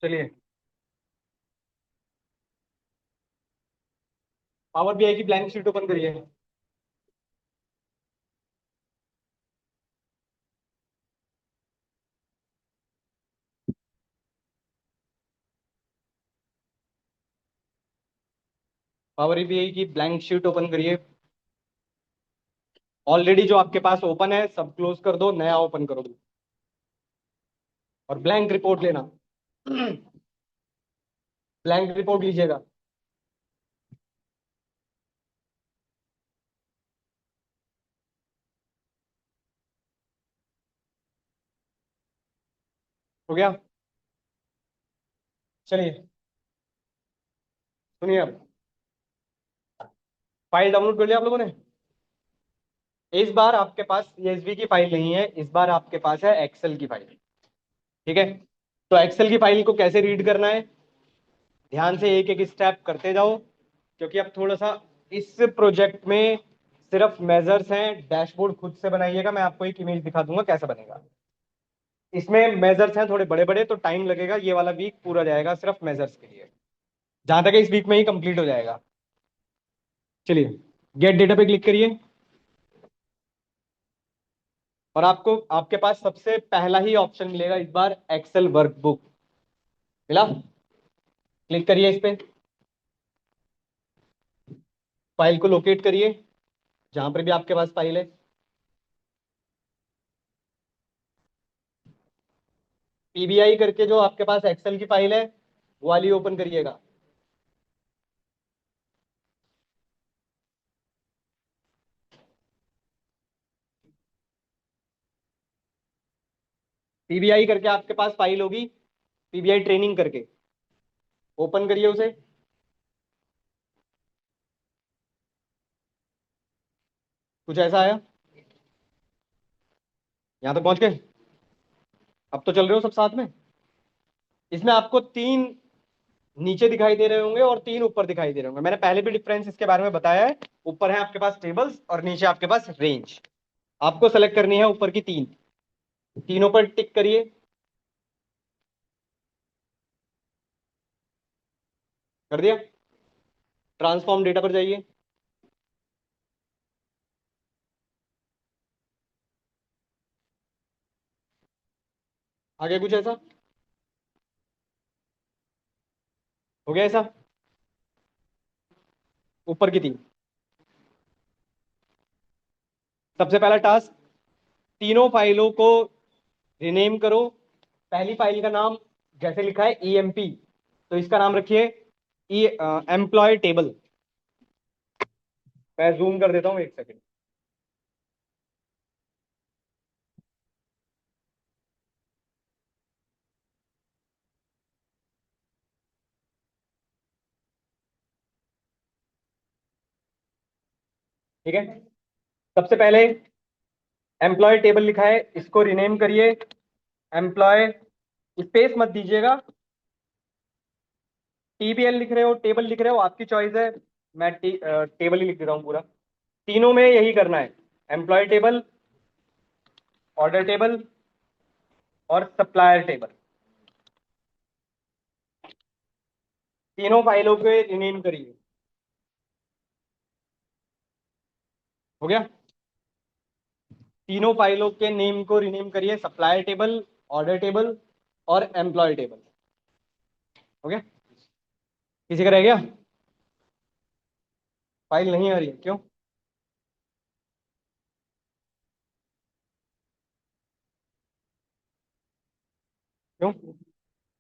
चलिए, power BI की blank sheet open करिए। पावर बीआई की ब्लैंक शीट ओपन करिए। ऑलरेडी जो आपके पास ओपन है सब क्लोज कर दो, नया ओपन करो और ब्लैंक रिपोर्ट लेना। ब्लैंक रिपोर्ट लीजिएगा। हो गया? चलिए, सुनिए अब। फाइल डाउनलोड कर लिया आप लोगों ने? इस बार आपके पास सीएसवी की फाइल नहीं है, इस बार आपके पास है एक्सेल की फाइल। ठीक है? तो एक्सेल की फाइल को कैसे रीड करना है, ध्यान से एक एक स्टेप करते जाओ, क्योंकि अब थोड़ा सा इस प्रोजेक्ट में सिर्फ मेजर्स हैं। डैशबोर्ड खुद से बनाइएगा, मैं आपको एक इमेज दिखा दूंगा कैसे बनेगा। इसमें मेजर्स हैं थोड़े बड़े बड़े, तो टाइम लगेगा। ये वाला वीक पूरा जाएगा सिर्फ मेजर्स के लिए, जहां तक है इस वीक में ही कंप्लीट हो जाएगा। चलिए, गेट डेटा पे क्लिक करिए और आपको आपके पास सबसे पहला ही ऑप्शन मिलेगा इस बार, एक्सेल वर्कबुक। मिला? क्लिक करिए इस पे, फाइल को लोकेट करिए जहां पर भी आपके पास फाइल है। पीबीआई करके जो आपके पास एक्सेल की फाइल है वो वाली ओपन करिएगा। पीबीआई करके आपके पास फाइल होगी, पीबीआई ट्रेनिंग करके ओपन करिए उसे। कुछ ऐसा आया? यहां तक पहुंच गए? अब तो चल रहे हो सब साथ में। इसमें आपको तीन नीचे दिखाई दे रहे होंगे और तीन ऊपर दिखाई दे रहे होंगे। मैंने पहले भी डिफरेंस इसके बारे में बताया है। ऊपर है आपके पास टेबल्स और नीचे आपके पास रेंज। आपको सेलेक्ट करनी है ऊपर की तीन, तीनों पर टिक करिए। कर दिया? ट्रांसफॉर्म डेटा पर जाइए। आगे कुछ ऐसा? हो गया ऐसा? ऊपर की तीन। सबसे पहला टास्क, तीनों फाइलों को रिनेम करो। पहली फाइल का नाम जैसे लिखा है ईएमपी, तो इसका नाम रखिए ई एम्प्लॉय टेबल। मैं जूम कर देता हूँ, एक सेकंड। ठीक है? सबसे पहले एम्प्लॉय टेबल लिखा है, इसको रिनेम करिए एम्प्लॉय। स्पेस मत दीजिएगा। टीबीएल लिख रहे हो, टेबल लिख रहे हो, आपकी चॉइस है। मैं टेबल ही लिख दे रहा हूँ पूरा। तीनों में यही करना है, एम्प्लॉय टेबल, ऑर्डर टेबल और सप्लायर टेबल। तीनों फाइलों के रिनेम करिए। हो गया? तीनों फाइलों के नेम को रिनेम करिए, सप्लायर टेबल, ऑर्डर टेबल और एम्प्लॉय टेबल। हो गया? किसी का रह गया? फाइल नहीं आ रही है क्यों? क्यों?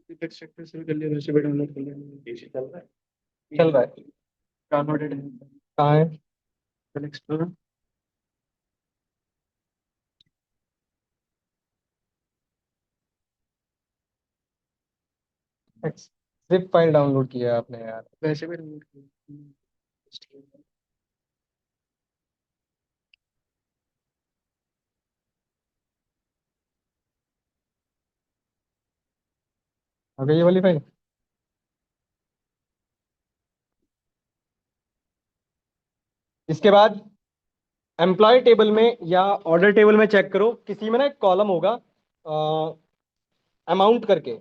टेक्स्ट सेक्टर से कर लिया, वैसे भी डाउनलोड कर लिया। चल रहा है? चल रहा है। डाउनलोडेड है। कहाँ है? चल एक्सप्लोर। जिप फाइल डाउनलोड किया है आपने यार, वैसे भी डाउनलोड किया। आ गई ये वाली फाइल। इसके बाद एम्प्लॉय टेबल में या ऑर्डर टेबल में चेक करो, किसी में ना एक कॉलम होगा अमाउंट करके।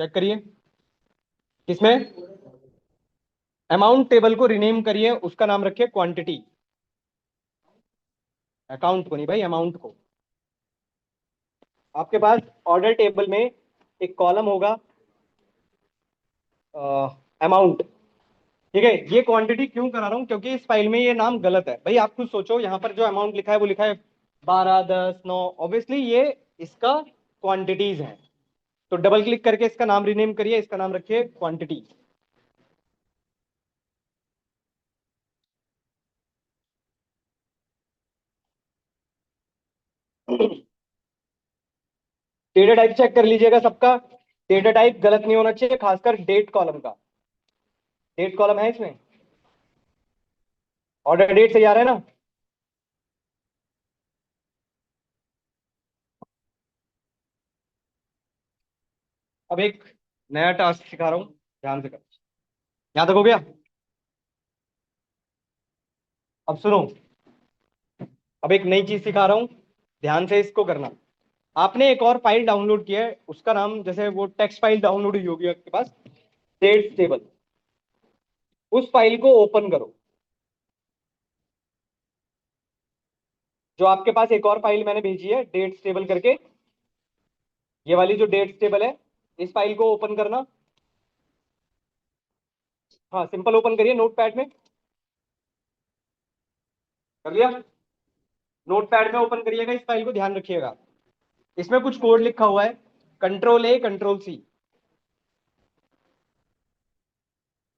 चेक करिए किसमें, अमाउंट टेबल को रिनेम करिए, उसका नाम रखिए क्वांटिटी। अकाउंट को नहीं भाई, अमाउंट को। आपके पास ऑर्डर टेबल में एक कॉलम होगा अमाउंट। ठीक है, ये क्वांटिटी क्यों करा रहा हूं, क्योंकि इस फाइल में ये नाम गलत है भाई। आप खुद सोचो, यहाँ पर जो अमाउंट लिखा है वो लिखा है 12, 10, 9, ऑब्वियसली ये इसका क्वांटिटीज है। तो डबल क्लिक करके इसका नाम रिनेम करिए, इसका नाम रखिए क्वांटिटी। डेटा टाइप चेक कर लीजिएगा सबका, डेटा टाइप गलत नहीं होना चाहिए, खासकर डेट कॉलम का। डेट कॉलम है इसमें, ऑर्डर डेट सही आ रहा है ना। अब एक नया टास्क सिखा रहा हूं, ध्यान से कर। यहां तक हो गया। अब सुनो, अब एक नई चीज सिखा रहा हूं, ध्यान से इसको करना। आपने एक और फाइल डाउनलोड किया है, उसका नाम जैसे वो टेक्स्ट फाइल डाउनलोड हुई होगी आपके पास, डेट्स टेबल। उस फाइल को ओपन करो। जो आपके पास एक और फाइल मैंने भेजी है डेट्स टेबल करके, ये वाली जो डेट्स टेबल है, इस फाइल को ओपन करना। हाँ, सिंपल ओपन करिए नोट पैड में। कर लिया। नोट पैड में ओपन करिएगा इस फाइल को, ध्यान रखिएगा। इसमें कुछ कोड लिखा हुआ है, Ctrl+A Ctrl+C।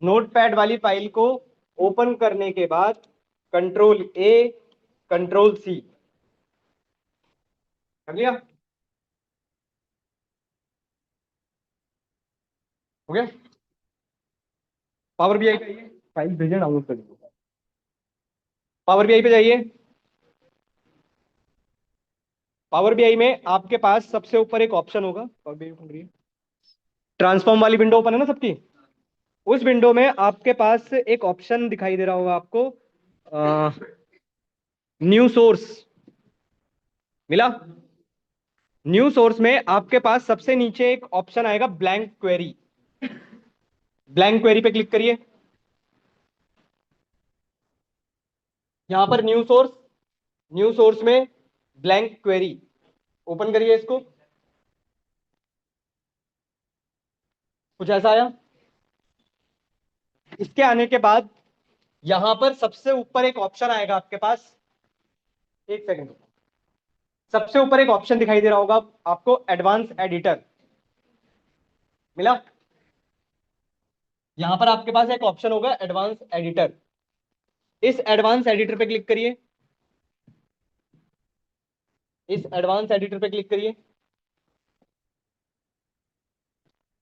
नोट पैड वाली फाइल को ओपन करने के बाद Ctrl+A Ctrl+C। कर लिया। हो गया। पावर बीआई पे आइए, फाइल भेजे डाउनलोड कर लीजिए। पावर बीआई पे जाइए। पावर बीआई में आपके पास सबसे ऊपर एक ऑप्शन होगा, पावर बीआई ओपन करिए। ट्रांसफॉर्म वाली विंडो ओपन है ना सबकी। उस विंडो में आपके पास एक ऑप्शन दिखाई दे रहा होगा आपको, न्यू सोर्स। मिला। न्यू सोर्स में आपके पास सबसे नीचे एक ऑप्शन आएगा ब्लैंक क्वेरी। ब्लैंक क्वेरी पे क्लिक करिए। यहां पर न्यू सोर्स, न्यू सोर्स में ब्लैंक क्वेरी, ओपन करिए इसको। कुछ ऐसा आया। इसके आने के बाद यहां पर सबसे ऊपर एक ऑप्शन आएगा आपके पास, एक सेकंड। सबसे ऊपर एक ऑप्शन दिखाई दे रहा होगा आपको, एडवांस एडिटर। मिला। यहां पर आपके पास एक ऑप्शन होगा एडवांस एडिटर। इस एडवांस एडिटर पे क्लिक करिए। इस एडवांस एडिटर पे क्लिक करिए।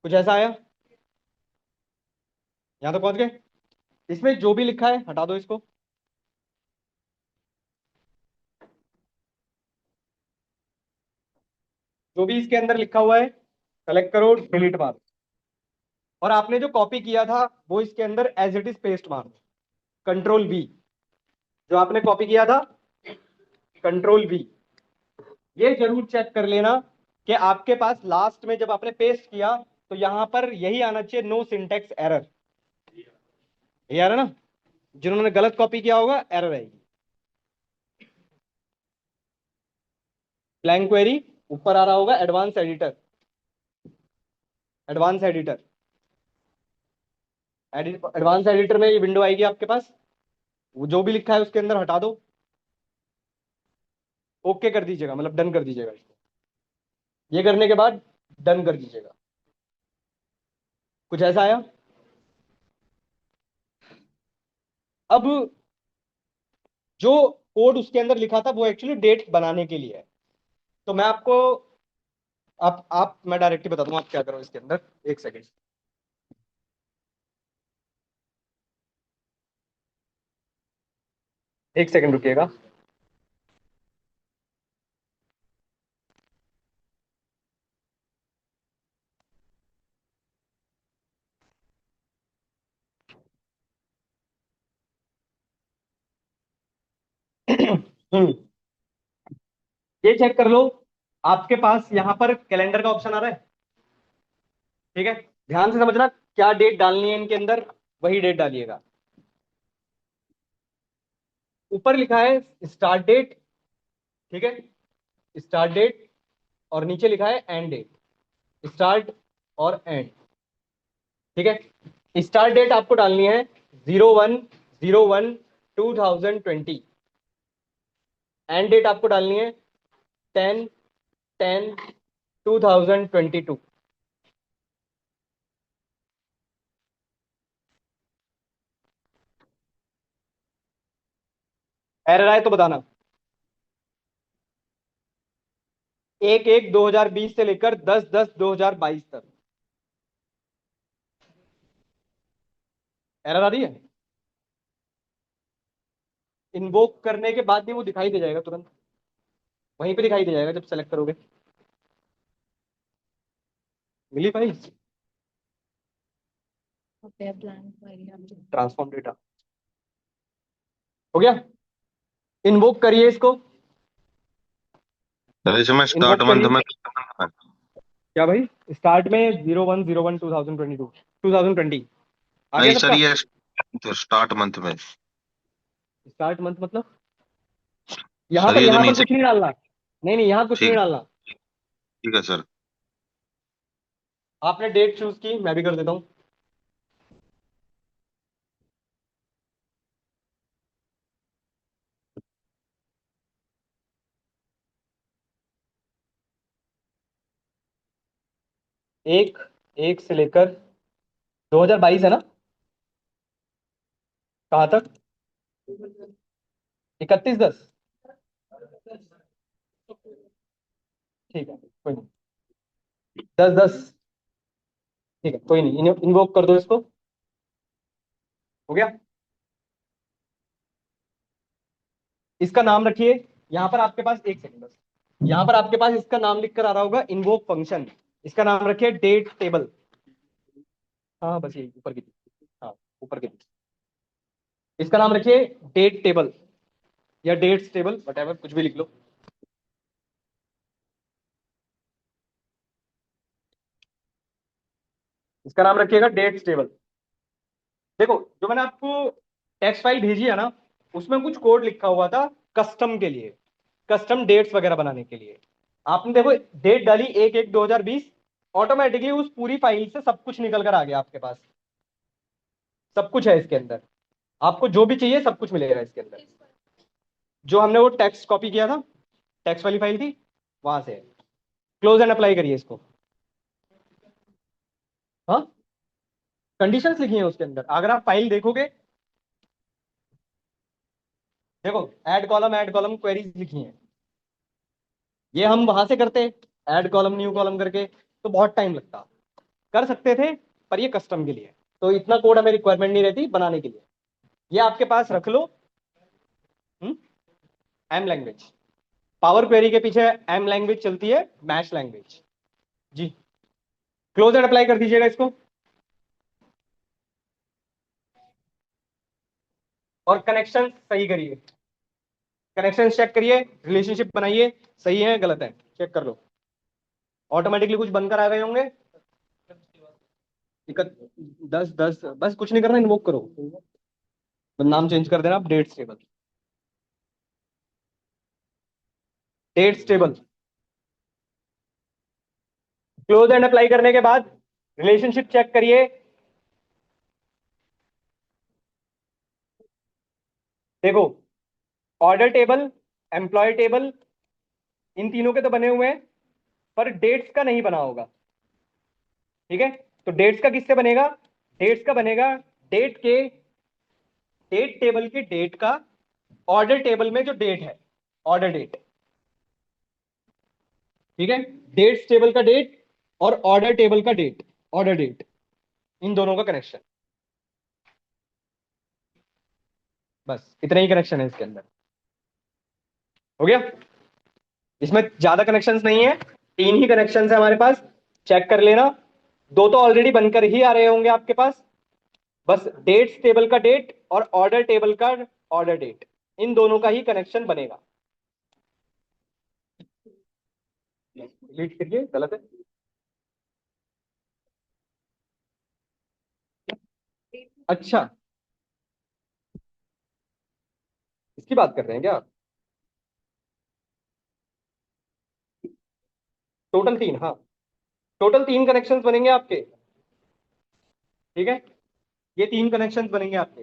कुछ ऐसा आया। यहां तक पहुंच गए। इसमें जो भी लिखा है हटा दो इसको। जो भी इसके अंदर लिखा हुआ है सेलेक्ट करो, डिलीट मारो। और आपने जो कॉपी किया था वो इसके अंदर एज इट इज पेस्ट मारो, Ctrl+V। जो आपने कॉपी किया था, Ctrl+V। ये जरूर चेक कर लेना कि आपके पास लास्ट में जब आपने पेस्ट किया तो यहां पर यही आना चाहिए, नो सिंटेक्स एरर। ये आ रहा ना, जिन्होंने गलत कॉपी किया होगा एरर आएगी। ब्लैंक क्वेरी, ऊपर आ रहा होगा advance editor. Advance editor, advance editor में ये विंडो आएगी आपके पास। वो जो भी लिखा है उसके अंदर हटा दो। ओके कर दीजिएगा, मतलब डन कर दीजिएगा इसको। ये करने के बाद डन कर दीजिएगा। कुछ ऐसा आया। अब जो कोड उसके अंदर लिखा था वो एक्चुअली डेट बनाने के लिए है। तो मैं आपको, आप मैं डायरेक्टली बता दूं आप क्या करो इसके अंदर। एक सेकेंड। एक सेकेंड रुकिएगा। ये चेक कर लो, आपके पास यहां पर कैलेंडर का ऑप्शन आ रहा है। ठीक है, ध्यान से समझना, क्या डेट डालनी है इनके अंदर, वही डेट डालिएगा। ऊपर लिखा है स्टार्ट डेट, ठीक है, स्टार्ट डेट, और नीचे लिखा है एंड डेट, स्टार्ट और एंड। ठीक है, स्टार्ट डेट आपको डालनी है 01/01/2020। एंड डेट आपको डालनी है 10/10/2022। एरर आए तो बताना। 1/1/2020 से लेकर 10/10/2022 तक। एरर आ रही है? इन्वोक करने के बाद भी वो दिखाई दे जाएगा तुरंत, वहीं पे दिखाई दे जाएगा जब सेलेक्ट करोगे। मिली फाइल? ट्रांसफॉर्म डेटा हो गया। इन्वोक करिए इसको। इसमें स्टार्ट इन्वोक मंथ करिए। में क्या भाई? स्टार्ट में 01/01/2022 आ गया नहीं सर, सबका? ये तो स्टार्ट मंथ में। स्टार्ट मंथ मतलब यहाँ सर पर, ये जो यहाँ पर नीचे। कुछ नहीं डालना। नहीं नहीं, यहाँ कुछ नहीं ठीक। डालना। ठीक है सर। आपने डेट चूज की, मैं भी कर देता हूँ। एक, एक से लेकर 2022 है ना? कहाँ तक? 31/10। ठीक है, कोई नहीं। 10/10। ठीक है, कोई नहीं, इन्वोक कर दो इसको। हो गया। इसका नाम रखिए। यहाँ पर आपके पास, एक सेकंड बस, यहाँ पर आपके पास इसका नाम लिख कर आ रहा होगा, इन्वोक फंक्शन। इसका नाम रखिए डेट टेबल। हाँ बस यही ऊपर की थी। हाँ, ऊपर की थी। इसका नाम रखिए डेट टेबल, या डेट्स टेबल, वट कुछ भी लिख लो। इसका नाम रखिएगा डेट्स टेबल। देखो, जो मैंने आपको टेक्स्ट फाइल भेजी है ना, उसमें कुछ कोड लिखा हुआ था कस्टम के लिए, कस्टम डेट्स वगैरह बनाने के लिए। आपने देखो डेट डाली 1/1/2020, ऑटोमेटिकली उस पूरी फाइल से सब कुछ निकल कर आ गया आपके पास। सब कुछ है इसके अंदर, आपको जो भी चाहिए सब कुछ मिलेगा इसके अंदर। जो हमने वो टेक्स्ट कॉपी किया था, टेक्स्ट वाली फाइल थी, वहां से। क्लोज एंड अप्लाई करिए इसको। हाँ, कंडीशंस लिखी हैं उसके अंदर, अगर आप फाइल देखोगे। देखो, ऐड कॉलम क्वेरीज लिखी हैं। ये हम वहां से करते, ऐड कॉलम न्यू कॉलम करके, तो बहुत टाइम लगता। कर सकते थे, पर ये कस्टम के लिए, तो इतना कोड हमें रिक्वायरमेंट नहीं रहती बनाने के लिए। ये आपके पास रख लो। एम लैंग्वेज, पावर क्वेरी के पीछे एम लैंग्वेज चलती है, मैश लैंग्वेज। जी, क्लोज एंड अप्लाई कर दीजिएगा इसको। और कनेक्शन सही करिए, कनेक्शन चेक करिए, रिलेशनशिप बनाइए, सही है गलत है चेक कर लो। ऑटोमेटिकली कुछ बनकर आ गए होंगे। 10/10 बस, कुछ नहीं करना, इन्वोक करो। नाम चेंज कर देना आप, dates table, dates table. Close and apply करने के बाद रिलेशनशिप चेक करिए। देखो, ऑर्डर टेबल, एम्प्लॉय टेबल, इन तीनों के तो बने हुए हैं, पर डेट्स का नहीं बना होगा। ठीक है, तो डेट्स का किससे बनेगा? डेट्स का बनेगा डेट के, डेट टेबल के डेट का, ऑर्डर टेबल में जो डेट है, ऑर्डर डेट। ठीक है, डेट्स टेबल का डेट और ऑर्डर टेबल का डेट, ऑर्डर डेट, इन दोनों का कनेक्शन। बस इतना ही कनेक्शन है इसके अंदर। हो गया। इसमें ज्यादा कनेक्शंस नहीं है, तीन ही कनेक्शंस है हमारे पास। चेक कर लेना, दो तो ऑलरेडी बनकर ही आ रहे होंगे आपके पास। बस डेट्स टेबल का डेट और ऑर्डर टेबल का ऑर्डर डेट, इन दोनों का ही कनेक्शन बनेगा। डिलीट करिए, गलत है। अच्छा, इसकी बात कर रहे हैं क्या आप? टोटल तीन, हाँ, टोटल तीन कनेक्शंस बनेंगे आपके। ठीक है, ये तीन कनेक्शंस बनेंगे आपके।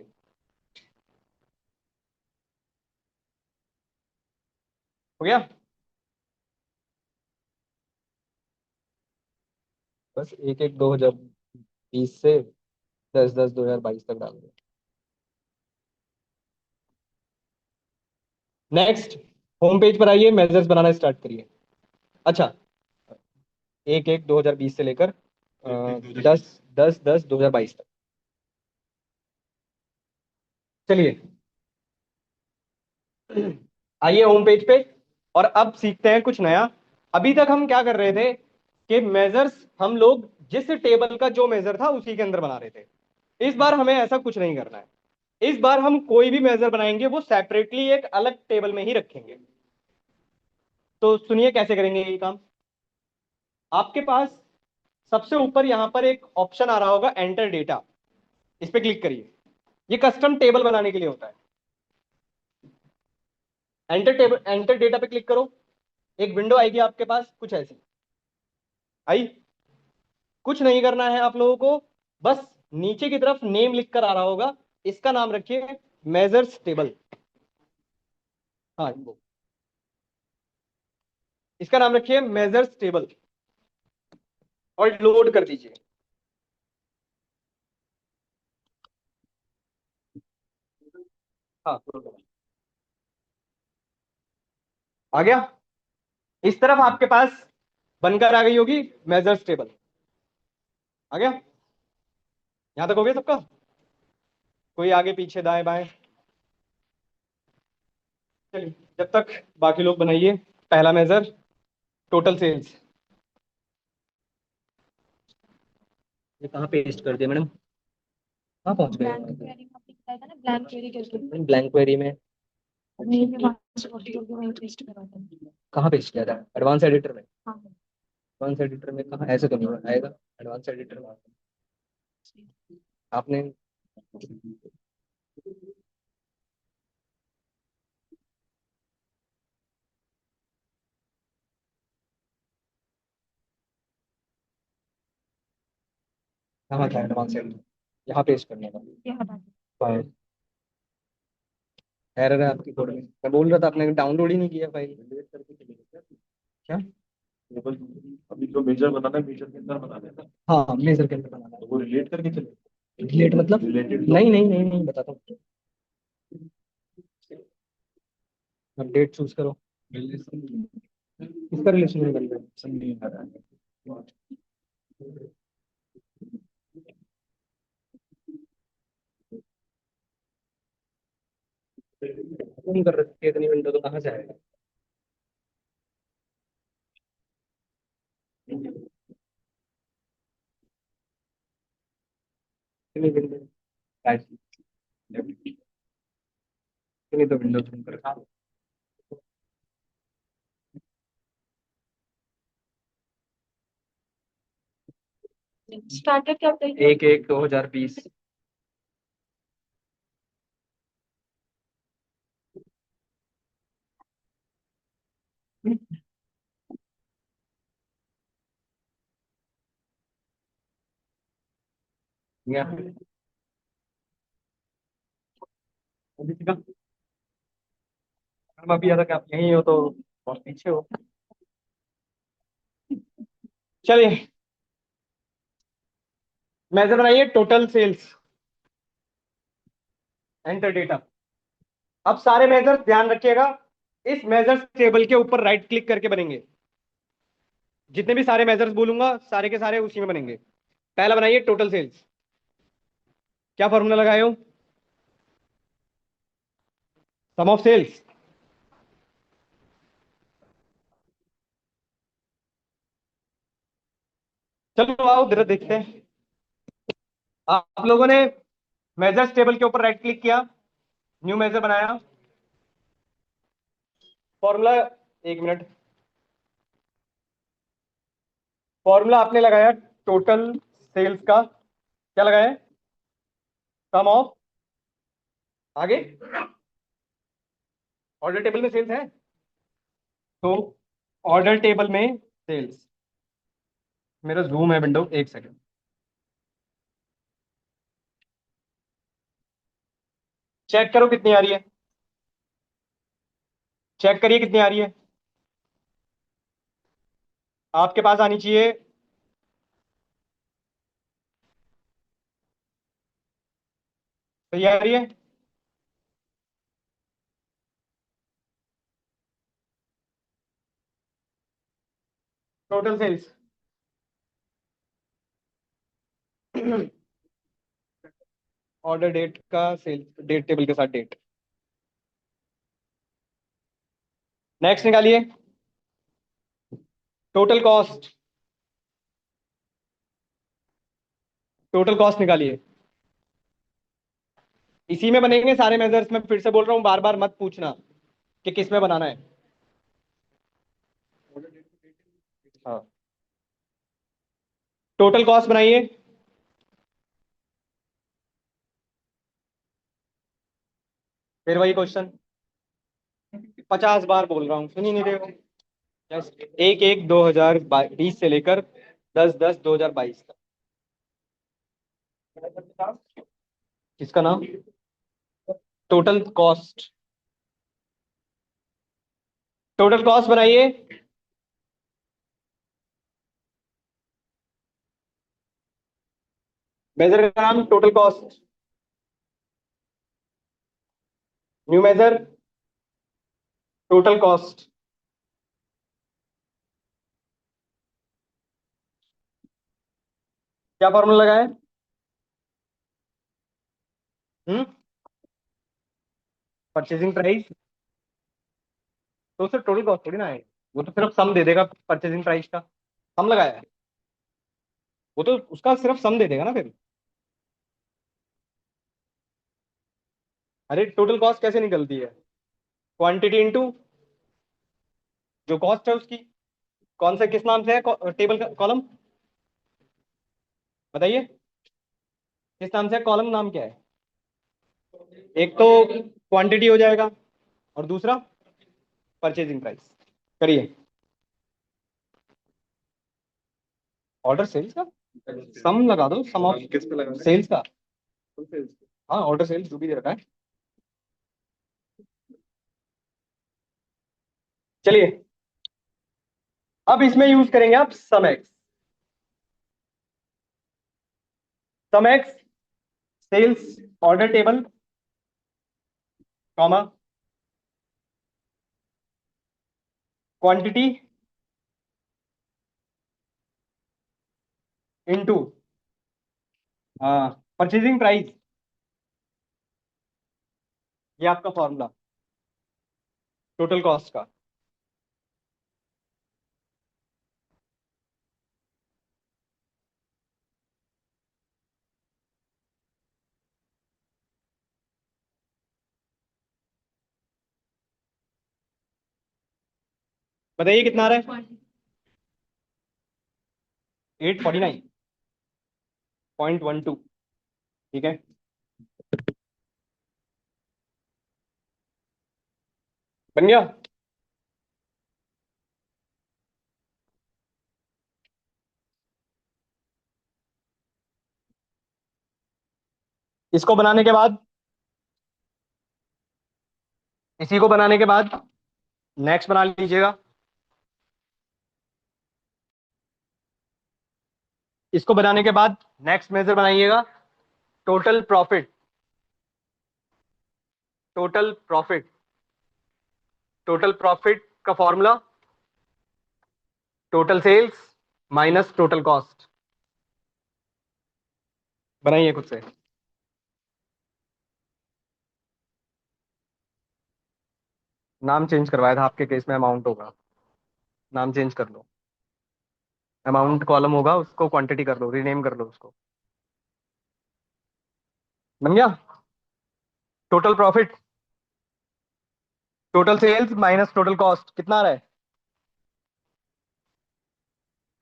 हो गया? बस एक एक 2020 से 10/10/2022 तक डाल दो। नेक्स्ट, होम पेज पर आइए, मेजर्स बनाना स्टार्ट करिए। अच्छा, 1/1/2020 से लेकर 10/10/2022 तक। चलिए, आइए होम पेज पे, और अब सीखते हैं कुछ नया। अभी तक हम क्या कर रहे थे कि मेजर्स हम लोग जिस टेबल का जो मेजर था उसी के अंदर बना रहे थे। इस बार हमें ऐसा कुछ नहीं करना है। इस बार हम कोई भी मेजर बनाएंगे वो सेपरेटली एक अलग टेबल में ही रखेंगे। तो सुनिए कैसे करेंगे ये काम। आपके पास सबसे ऊपर यहां पर एक ऑप्शन आ रहा होगा, एंटर डेटा। इस पे क्लिक करिए। ये कस्टम टेबल बनाने के लिए होता है। एंटर डेटा पे क्लिक करो। एक विंडो आएगी आपके पास कुछ ऐसी। आई? कुछ नहीं करना है आप लोगों को, बस नीचे की तरफ नेम लिख कर आ रहा होगा, इसका नाम रखिए मेजर्स टेबल। हाँ, वो इसका नाम रखिए मेजर्स टेबल, और लोड कर दीजिए। हाँ, आ गया। इस तरफ आपके पास बनकर आ गई होगी मेजर्स टेबल। आ गया? यहां तक हो गया सबका? कोई आगे पीछे दाएं बाएं? चलिए, जब तक बाकी लोग बनाइए। पहला मेजर, टोटल सेल्स। ये कहाँ पेस्ट कर दिया मैडम? कहाँ पहुंच गए? ब्लैंक क्वेरी में आपने बताया था ना, ब्लैंक क्वेरी करके ब्लैंक क्वेरी में नहीं मैं वहां से कॉपी करके वहीं पेस्ट करा था। कहाँ पेस्ट किया था? एडवांस एडिटर में? हाँ एडवांस एडिटर में कहाँ? ऐसे तो नहीं आएगा एडवांस एडिटर में। आपने कहाँ था एडवांस एडिटर? यहाँ पेस्ट करने का। ये हटा दो। फाइल एरर है आपकी कोड में। मैं बोल रहा था आपने डाउनलोड ही नहीं किया फाइल। क्या? टेबल अभी जो मेजर बनाना है मेजर के अंदर बनाना है ना। हाँ, मेजर के अंदर बनाना तो वो रिलेट करके चले है। रिलेट मतलब? रिलेटेड नहीं नहीं नहीं नहीं, बताता हूँ। अपडेट चूज करो। रिलेशन इसका रिलेशन नहीं बन रहा नहीं आ रहा है। है। तुम कर रखी है इतनी विंडो, तो कहाँ से आएगा? इतनी विंडो, इतनी तो विंडो तुम कर रखी स्टार्टर क्या होता है। है? 1/1/2020। हम अभी तक आप यहीं हो तो बहुत पीछे हो। चलिए, मेजर बनाइए टोटल सेल्स, एंटर डेटा। अब सारे मेजर ध्यान रखिएगा, इस मेजर्स टेबल के ऊपर राइट क्लिक करके बनेंगे। जितने भी सारे मेजर्स बोलूंगा सारे के सारे उसी में बनेंगे। पहला बनाइए टोटल सेल्स। क्या फॉर्मूला लगाए हो? सम ऑफ सेल्स। चलो आओ जरा देखते हैं। आप लोगों ने मेजर्स टेबल के ऊपर राइट क्लिक किया, न्यू मेजर बनाया, फॉर्मूला, एक मिनट, फॉर्मूला आपने लगाया टोटल सेल्स का। क्या लगाया? सम ऑफ, आगे ऑर्डर टेबल में सेल्स है, तो ऑर्डर टेबल में सेल्स, मेरा जूम है विंडो, एक सेकंड, चेक करो कितनी आ रही है, चेक करिए कितनी आ रही है, आपके पास आनी चाहिए, सही आ रही है, टोटल सेल्स, ऑर्डर डेट का सेल्स डेट टेबल के साथ डेट, नेक्स्ट निकालिए, टोटल कॉस्ट, टोटल कॉस्ट निकालिए, इसी में बनेंगे सारे मेजर्स, मैं फिर से बोल रहा हूं, बार बार मत पूछना कि किस में बनाना है। हाँ, टोटल कॉस्ट बनाइए, फिर वही क्वेश्चन, 50 बार बोल रहा हूँ, सुन ही नहीं रहे हो, जस्ट 1/1/2020 से लेकर 10/10/2022 तक, किसका नाम, टोटल कॉस्ट, टोटल कॉस्ट बनाइए, मेजर का नाम total cost, new measure total cost, क्या फॉर्मूला लगाए, परचेजिंग प्राइस, तो सिर्फ टोटल कॉस्ट थोड़ी ना है, वो तो सिर्फ सम दे देगा परचेजिंग प्राइस का, सम लगाया है, वो तो उसका सिर्फ सम दे देगा ना फिर, अरे टोटल कॉस्ट कैसे निकलती है, क्वांटिटी इनटू जो कॉस्ट है उसकी, कौन सा किस नाम से है टेबल का कॉलम, बताइए किस नाम से है कॉलम, नाम क्या है, एक तो क्वांटिटी हो जाएगा और दूसरा परचेजिंग प्राइस, करिए, ऑर्डर सेल्स का सम लगा दो, सम ऑफ किस पे लगा सेल्स का, है? हाँ ऑर्डर सेल्स जो भी दे रखा है, चलिए अब इसमें यूज करेंगे आप sum X, sum X sales order table comma quantity into purchasing price, ये आपका फॉर्मूला टोटल कॉस्ट का, बताइए कितना आ रहा है, 849.12, ठीक है, बन गया, इसको बनाने के बाद, इसी को बनाने के बाद नेक्स्ट बना लीजिएगा, इसको बनाने के बाद नेक्स्ट मेजर बनाइएगा, total profit, total profit, total profit का formula total sales minus total cost, बनाइए खुद से, नाम चेंज करवाया था आपके केस में, अमाउंट होगा, नाम चेंज कर लो, अमाउंट कॉलम होगा उसको क्वांटिटी कर लो, रीनेम कर लो उसको, बन गया, total profit, total sales minus total cost कितना आ रहा है,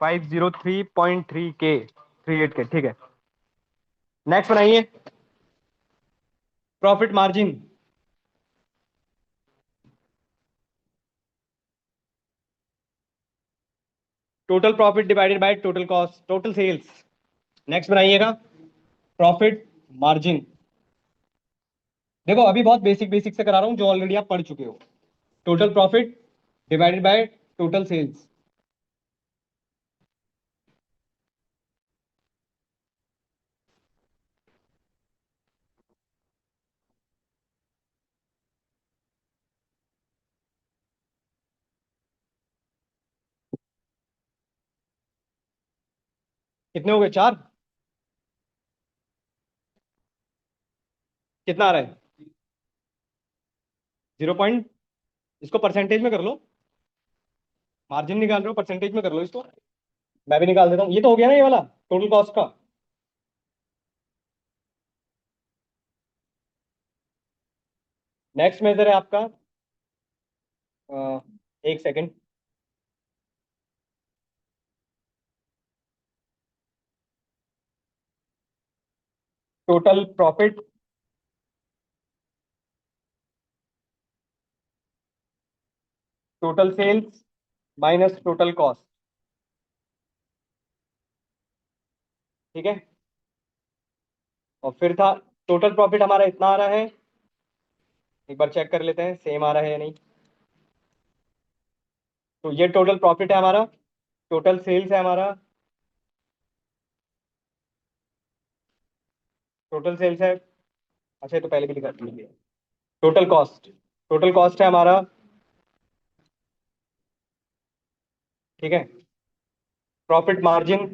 503.3 के, 38 के, ठीक है, नेक्स्ट बनाइए, profit margin, total profit divided by total cost, total sales. Next बनाइएगा प्रॉफिट मार्जिन। देखो अभी बहुत बेसिक बेसिक से करा रहा हूं जो ऑलरेडी आप पढ़ चुके हो। Total profit divided by total sales. कितने हो गए? 4। कितना आ रहा है? 0 पॉइंट। इसको परसेंटेज में कर लो। मार्जिन निकाल रहे हो, परसेंटेज में कर लो इसको। मैं भी निकाल देता हूँ। ये तो हो गया ना ये वाला टोटल कॉस्ट का। नेक्स्ट मेजर है आपका, एक second. Total profit total sales minus total cost. ठीक है। और फिर था टोटल प्रॉफिट हमारा इतना आ रहा है। एक बार चेक कर लेते हैं सेम आ रहा है या नहीं। तो ये टोटल प्रॉफिट है हमारा, टोटल सेल्स है हमारा, टोटल सेल्स है। अच्छा ये तो पहले भी लिखा लीजिए। टोटल कॉस्ट है हमारा। ठीक है। Profit margin,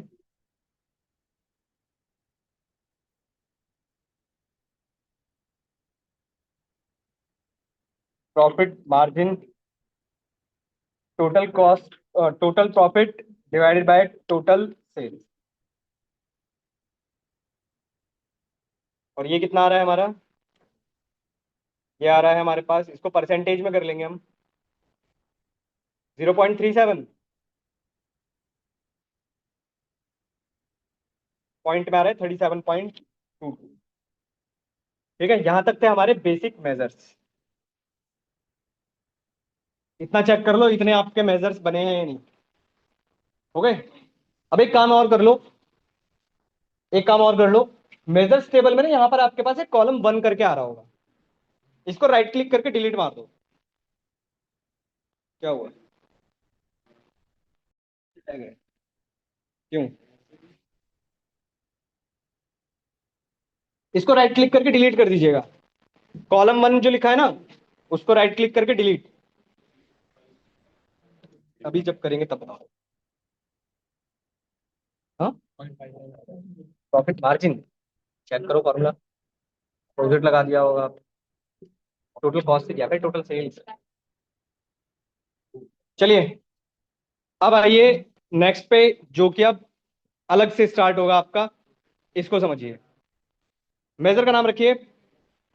profit margin total cost, total profit divided by total sales. और ये कितना आ रहा है हमारा? ये आ रहा है हमारे पास, इसको परसेंटेज में कर लेंगे हम। 0.37 पॉइंट में आ रहा है, 37.22। ठीक है। यहां तक थे हमारे बेसिक मेजर्स। इतना चेक कर लो इतने आपके मेजर्स बने हैं या नहीं। हो गए। अब एक काम और कर लो, एक काम और कर लो। मेजर्स टेबल में ना यहाँ पर आपके पास एक कॉलम 1 करके आ रहा होगा। इसको राइट क्लिक करके डिलीट मार दो। क्या हुआ? क्यों? इसको राइट क्लिक करके डिलीट कर दीजिएगा। कॉलम 1 जो लिखा है ना, उसको राइट क्लिक करके डिलीट। अभी जब करेंगे तब बताओ। हाँ, प्रॉफिट मार्जिन चेक करो फॉर्मूला। प्रोजेक्ट लगा दिया होगा। टोटल कॉस्ट से क्या है? Total sales. चलिए अब आइए नेक्स्ट पे, जो कि अब अलग से स्टार्ट होगा आपका। इसको समझिए। मेजर का नाम रखिए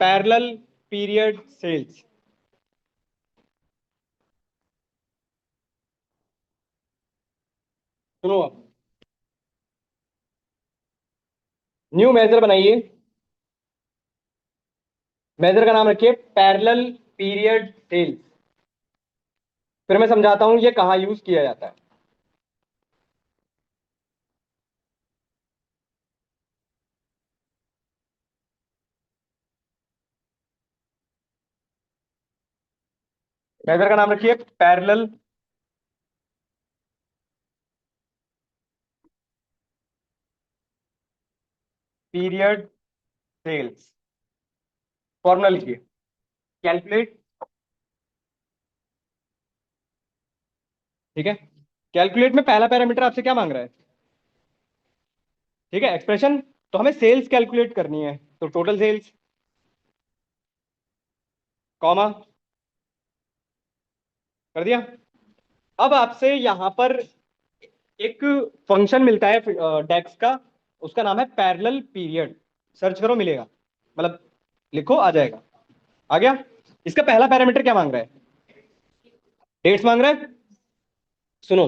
पैरेलल पीरियड सेल्स। सुनो आप, न्यू मेजर बनाइए। मेजर का नाम रखिए पैरेलल पीरियड सेल्स। फिर मैं समझाता हूं ये कहाँ यूज किया जाता है। मेजर का नाम रखिए पैरेलल पीरियड सेल्स। फॉर्मूला लिखिए, कैलकुलेट। ठीक है। कैलकुलेट में पहला पैरामीटर आपसे क्या मांग रहा है? ठीक है, एक्सप्रेशन। तो हमें सेल्स कैलकुलेट करनी है, तो टोटल सेल्स कॉमा कर दिया। अब आपसे यहां पर एक फंक्शन मिलता है डेक्स का, उसका नाम है पैरेलल पीरियड। सर्च करो मिलेगा, मतलब लिखो आ जाएगा। आ गया। इसका पहला पैरामीटर क्या मांग रहा है? डेट्स मांग रहा है। सुनो,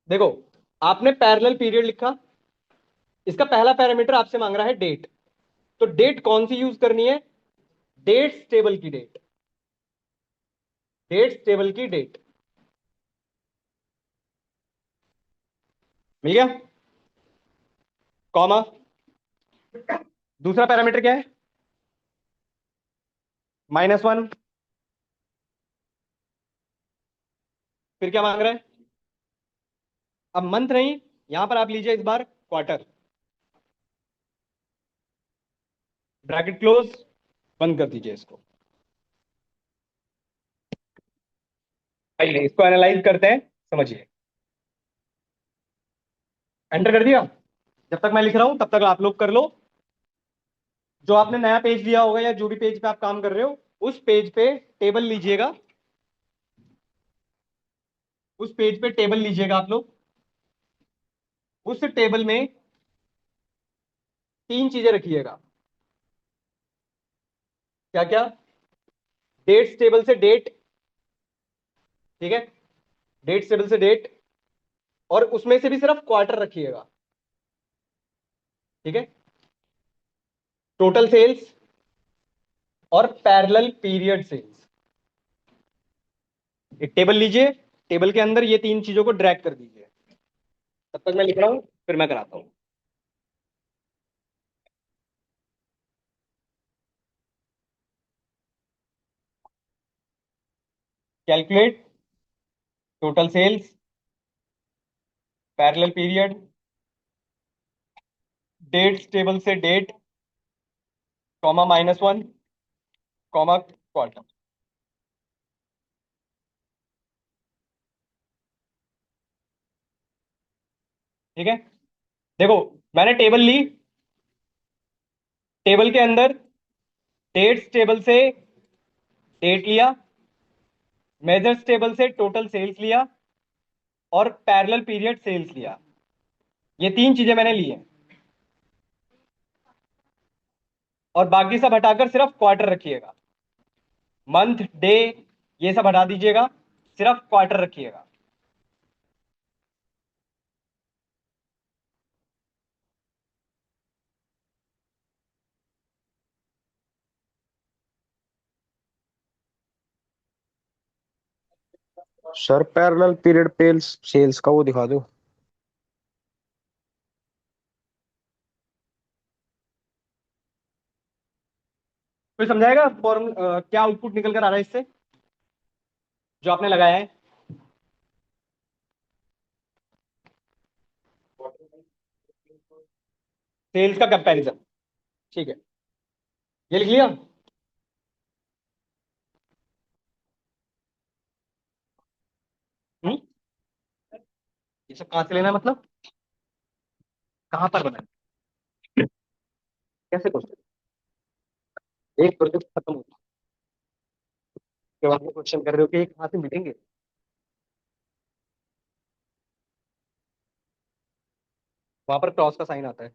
देखो आपने पैरेलल पीरियड लिखा, इसका पहला पैरामीटर आपसे मांग रहा है डेट। तो डेट कौन सी यूज करनी है? डेट्स टेबल की डेट, डेट्स टेबल की डेट। मिल गया? कॉमा, दूसरा पैरामीटर क्या है? -1। फिर क्या मांग रहा है? अब मंथ नहीं, यहां पर आप लीजिए इस बार क्वार्टर, ब्रैकेट क्लोज, बंद कर दीजिए इसको। आइए इसको एनालाइज करते हैं, समझिए। एंटर कर दिया? जब तक मैं लिख रहा हूं तब तक आप लोग कर लो। जो आपने नया पेज लिया होगा या जो भी पेज पे आप काम कर रहे हो, उस पेज पे टेबल लीजिएगा, उस पेज पे टेबल लीजिएगा आप लोग। उस टेबल में तीन चीजें रखिएगा। क्या क्या? डेट्स टेबल से डेट, ठीक है, डेट्स टेबल से डेट, और उसमें से भी सिर्फ क्वार्टर रखिएगा, ठीक है। टोटल सेल्स और पैरेलल पीरियड सेल्स। एक टेबल लीजिए, टेबल के अंदर ये तीन चीजों को ड्रैग कर दीजिए। तब तक मैं लिख रहा हूं, फिर मैं कराता हूं। Calculate total sales, parallel period, dates table से डेट, कॉमा -1, कॉमा क्वार्टर। ठीक है, देखो मैंने टेबल ली, टेबल के अंदर डेट्स टेबल से डेट लिया, मेजर्स टेबल से टोटल सेल्स लिया, और पैरेलल पीरियड सेल्स लिया। ये तीन चीजें मैंने ली हैं, और बाकी सब हटाकर सिर्फ क्वार्टर रखिएगा। मंथ, डे, ये सब हटा दीजिएगा, सिर्फ क्वार्टर रखिएगा। सर पैरेलल पीरियड पेल्स सेल्स का वो दिखा दो। कोई समझाएगा फॉर्म क्या आउटपुट निकल कर आ रहा है इससे, जो आपने लगाया है? सेल्स का कंपैरिजन, ठीक है, ये लिख लिया। हम्म, ये सब कहां से लेना है, मतलब कहां पर बना है? कैसे क्वेश्चन? एक प्रोजेक्ट खत्म होता है, आप क्वेश्चन कर रहे हो कि ये कहां से मिलेंगे? वहां पर क्रॉस का साइन आता है,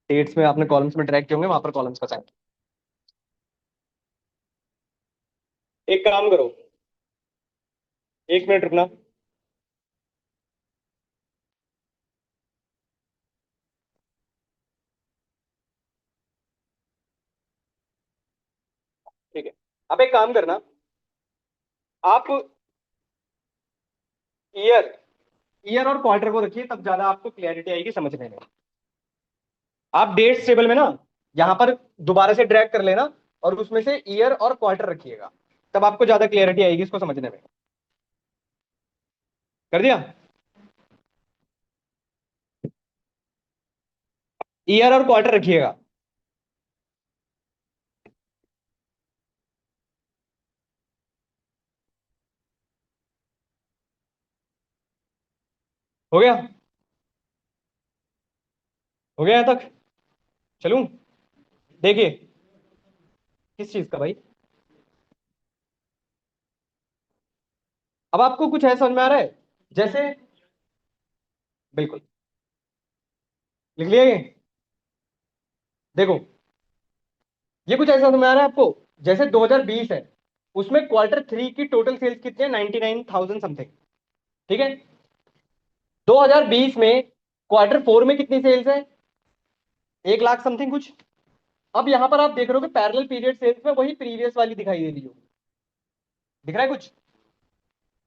डेट्स में आपने कॉलम्स में ट्रैक किए होंगे, वहां पर कॉलम्स का साइन। एक काम करो, 1 मिनट रुकना। ठीक है, अब एक काम करना, आप ईयर, ईयर और क्वार्टर को रखिए, तब ज्यादा आपको क्लैरिटी आएगी समझने में। आप डेट्स टेबल में ना यहां पर दोबारा से ड्रैग कर लेना, और उसमें से ईयर और क्वार्टर रखिएगा, तब आपको ज्यादा क्लैरिटी आएगी इसको समझने में। कर दिया? ईयर और क्वार्टर रखिएगा। हो गया? हो गया यहाँ तक? चलूं? देखिए, किस चीज का भाई? अब आपको कुछ ऐसा समझ में आ रहा है? जैसे, बिल्कुल, लिख लिया ये? देखो, ये कुछ ऐसा समझ में आ रहा है आपको? जैसे 2020 है, उसमें Q3 की टोटल सेल्स कितनी है? 99,000 समथिंग, ठीक है। 2020 में Q4 में कितनी सेल्स है? 1 लाख समथिंग कुछ। अब यहां पर आप देख रहे हो कि पैरेलल पीरियड सेल्स में वही प्रीवियस वाली दिखाई दे रही हो, दिख रहा है कुछ?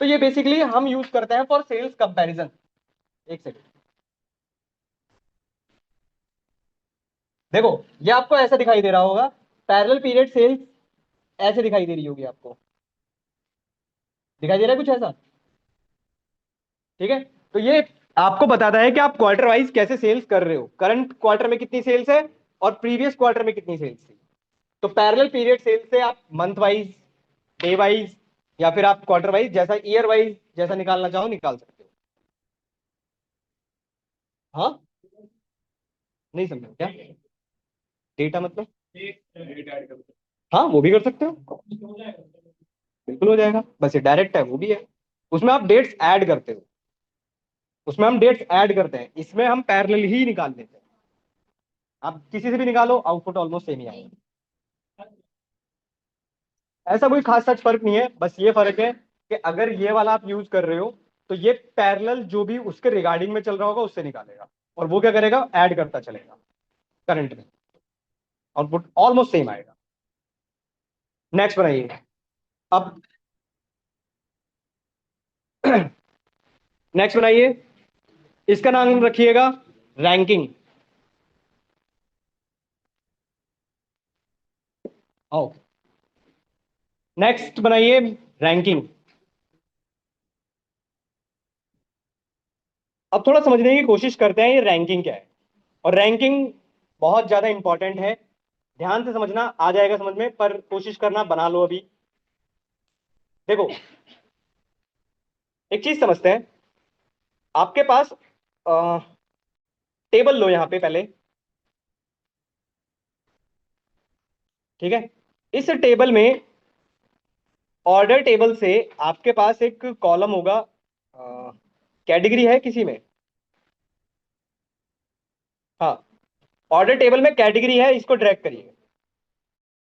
तो ये बेसिकली हम यूज करते हैं फॉर सेल्स कंपैरिजन। एक सेकंड, देखो ये आपको ऐसा दिखाई दे रहा होगा, पैरेलल पीरियड सेल्स ऐसे दिखाई दे रही होगी आपको, दिखाई दे रहा है कुछ ऐसा? ठीक है, तो ये आपको बताता है कि आप क्वार्टर वाइज कैसे सेल्स कर रहे हो, करंट क्वार्टर में कितनी सेल्स है और प्रीवियस क्वार्टर में कितनी सेल्स थी। तो पैरेलल पीरियड सेल्स से आप मंथ वाइज, डे वाइज, या फिर आप क्वार्टर वाइज, जैसा ईयर वाइज जैसा निकालना चाहो निकाल सकते हो। हाँ, नहीं समझा क्या? डेटा मतलब? हाँ, वो भी कर सकते हो, बिल्कुल हो जाएगा, बस ये डायरेक्ट है वो भी है। उसमें आप डेट्स ऐड करते हो, उसमें हम डेट्स ऐड करते हैं, इसमें हम पैरेलल ही निकाल लेते हैं। आप किसी से भी निकालो, आउटपुट ऑलमोस्ट सेम ही आएगा। ऐसा कोई खास सच फर्क नहीं है, बस ये फर्क है कि अगर ये वाला आप यूज कर रहे हो तो ये पैरेलल जो भी उसके रिगार्डिंग में चल रहा होगा उससे निकालेगा, और वो क्या करेगा, ऐड करता चलेगा करंट में, आउटपुट ऑलमोस्ट सेम आएगा। नेक्स्ट बनाइए अब। नेक्स्ट बनाइए, इसका नाम रखिएगा रैंकिंग। आओ, नेक्स्ट बनाइए रैंकिंग। अब थोड़ा समझने की कोशिश करते हैं ये रैंकिंग क्या है, और रैंकिंग बहुत ज्यादा इंपॉर्टेंट है, ध्यान से समझना, आ जाएगा समझ में, पर कोशिश करना बना लो अभी। देखो एक चीज समझते हैं, आपके पास टेबल लो यहां पे पहले, ठीक है? इस टेबल में, ऑर्डर टेबल से आपके पास एक कॉलम होगा, कैटेगरी है किसी में? हाँ, ऑर्डर टेबल में कैटेगरी है, इसको ड्रैग करिए।